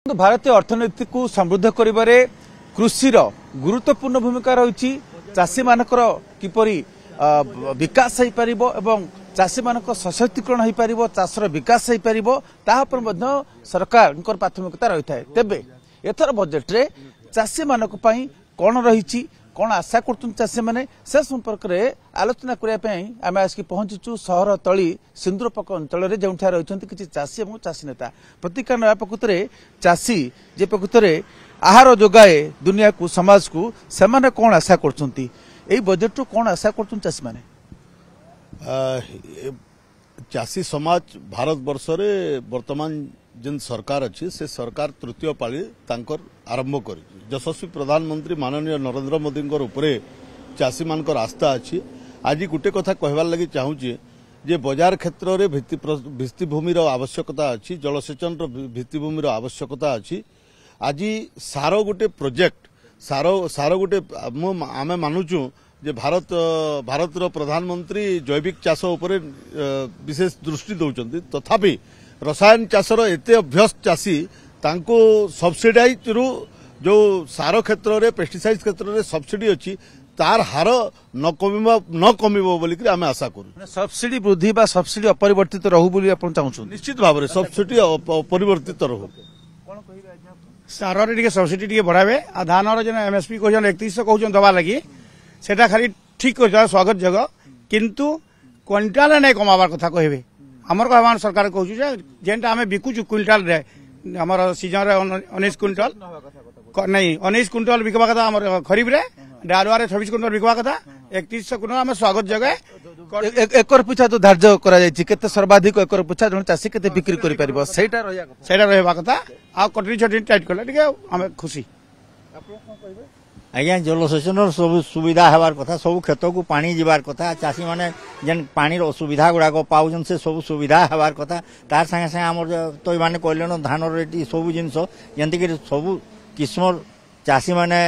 भारतीय अर्थनीति को समृद्ध करिबारे कृषि गुरुत्वपूर्ण भूमिका रही। चाषी मानकर किपरि विकास हो पारिबो एवं चाषी मानक सशक्तिकरण हो पारिबो, चाषर विकास हो पारिबो, ताहा पर मध्य सरकार प्राथमिकता रही है। तेबे एथर बजेट रे चाषी मानक पई कोन रही, कौन आशा कर चाषी मैंने से संपर्क में आलोचना करने आम आसिक पहुंचीचु सहर तली सिंदूरपक अंचल में जो रही किसी चाषी और चाषी नेता प्रतिक्रिया ना प्रकृत में चाषी जे प्रकृत में आहार जोगाए दुनिया को समाज को से कौन आशा कर बजेट रू कौन आशा कर चाषी मैंने चाषी समाज भारत वर्ष रे वर्तमान जिन सरकार अच्छी से सरकार तृतीय पाली तांकर आरंभ कर यशस्वी प्रधानमंत्री माननीय नरेंद्र मोदी उपरे चाषी मानकर आस्था अच्छी। आज गोटे कथा कहबार लगी चाहूँगी जे बाजार क्षेत्र में भित्तिभूमि आवश्यकता अच्छी, जलसेचन भित्तिभूमि आवश्यकता अच्छी। आज सार गोटे प्रोजेक्ट सार गोटे आम मानुचु जे भारत प्रधानमंत्री जैविक चाष उपरे विशेष दृष्टि दौरान तथापि रसायन चाषर एते अभ्यस्त चाषी तांको सब्सिडाइज रु जो सार क्षेत्र में पेस्टिसाइड क्षेत्र में सब्सिडी अच्छी तार हार न कमिबो बोली आम आशा करूँ। सब्सिडी वृद्धि बा सब्सिडी अपरिवर्तित रहू बोली आपण चाहूँ। निश्चित भाव में सब्सिडी अपरिवर्तित रहू। सार रे सब्सिडी टिके बढ़ावे आ धान जेन एमएसपी कहन 3100 कहन दबा लगी सेटा खाली ठीक कर स्वागत जगह किंतु क्विंटाल नहीं कमाबार कथा कहबे आमर कहबान सरकार कहूँ जेनटा आम बिकुचु क्विंटाल रे आमर सीजन रे 19 क्विंटाल नहीं 19 क्विंटाल बिकवा कथा आमर खरीफ रे डालुआ रे 26 क्विंटाल बिकवा कथा 3100 क्विंटाल आम स्वागत जगह एकर पिछा तो धार्य करा जायछि केते सर्वाधिक एकर पिछा जण चाषी केते बिक्री करि परिबो सेटा रहबा कथा आ कटरी छटरी टाइट करले टिके आम खुशी। आज्ञा जलसेचन सब सुविधा हबार कथा, सब खेत को पानी जीवार कथा, चाषी माने जेन पानी असुविधा गुड़ाक पाउछन से सब सुविधा हबार कथा। तार संगे संगे आमर तो माने कहलेन धान रेटी सब जिनस जेंति कि सब किस्म चाषी माने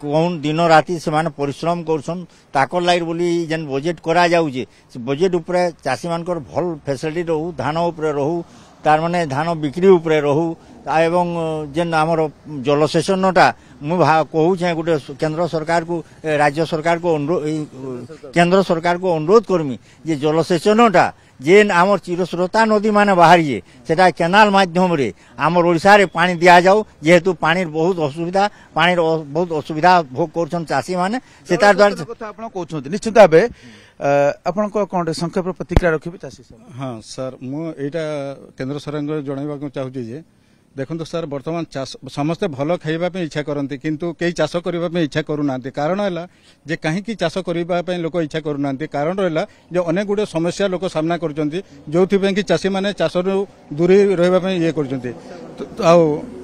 कौन दिन राति से माने परिश्रम करछन ताकर लाइट बोली जेन बजेट करा जाउजे से बजेट उपरे चाषी मानकर भल फैसिलिटी रहू, धान उपरे रहू, तार माने धान बिक्री उपरे रहू एवं जेन आमर जलसेचनटा मु कहूँ गोटे केंद्र सरकार को राज्य सरकार को केंद्र सरकार को अनुरोध करमी जे जलसेचनटा जेन आमर चिरस्रोता नदी माने बाहरी सेटा केनाल माध्यम रे आमर ओडिशा रे पानी दिया जाऊ जेहेतु पानी बहुत असुविधा पानी बहुत असुविधा भोग करछन चाषी माने सेतार द्वारा कथा आपण कहउछन निश्चित भाबे आपण को कोन संक्षेप प्रतिक्रिया रखिबे चाषी सर। हाँ सर मु एटा केंद्र सरकार जणाइबा को चाहूची जे देखो सर बर्तमान समस्ते भल खाइबा इच्छा करती किंतु कई चाष करने इच्छा करूना कारण है जे कहीं चाष करने लोक इच्छा करूना कारण रहा जो अनेक गुड़े समस्या लोक सामना कर जो कि चाषी मैंने चाष दूरी रही ये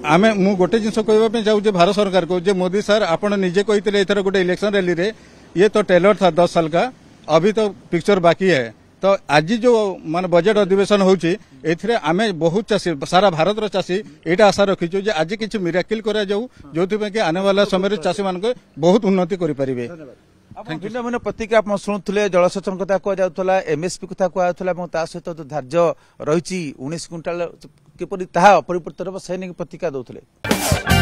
आमे मु गोटे जिन कहवाई चाहूँ भारत सरकार को जे मोदी सर आपड़ निजे कही एथर गोटे इलेक्शन रैली रे ये तो टेलर था 10 साल का, अभी तो पिक्चर बाकी है। तो आज जो मान बजेट अधिवेशन होची एथिरे आमे बहुत चाषी सारा भारत रो चाषी एटा आशा रखिछु जे आज किछि मिराकिल करा जाऊ जोथि कि आने वाला समय चाषी मान को बहुत उन्नति करि परिबे। भिन्न भिन्न प्रतिक्रिया आप शुणुले जलसेचन कथा कहुला, एमएसपी कथा कहला ता सहित तो धार्य रही 19 क्विंटाल किपरि ताहा अपरिवर्तित से प्रतिक्रिया दौले।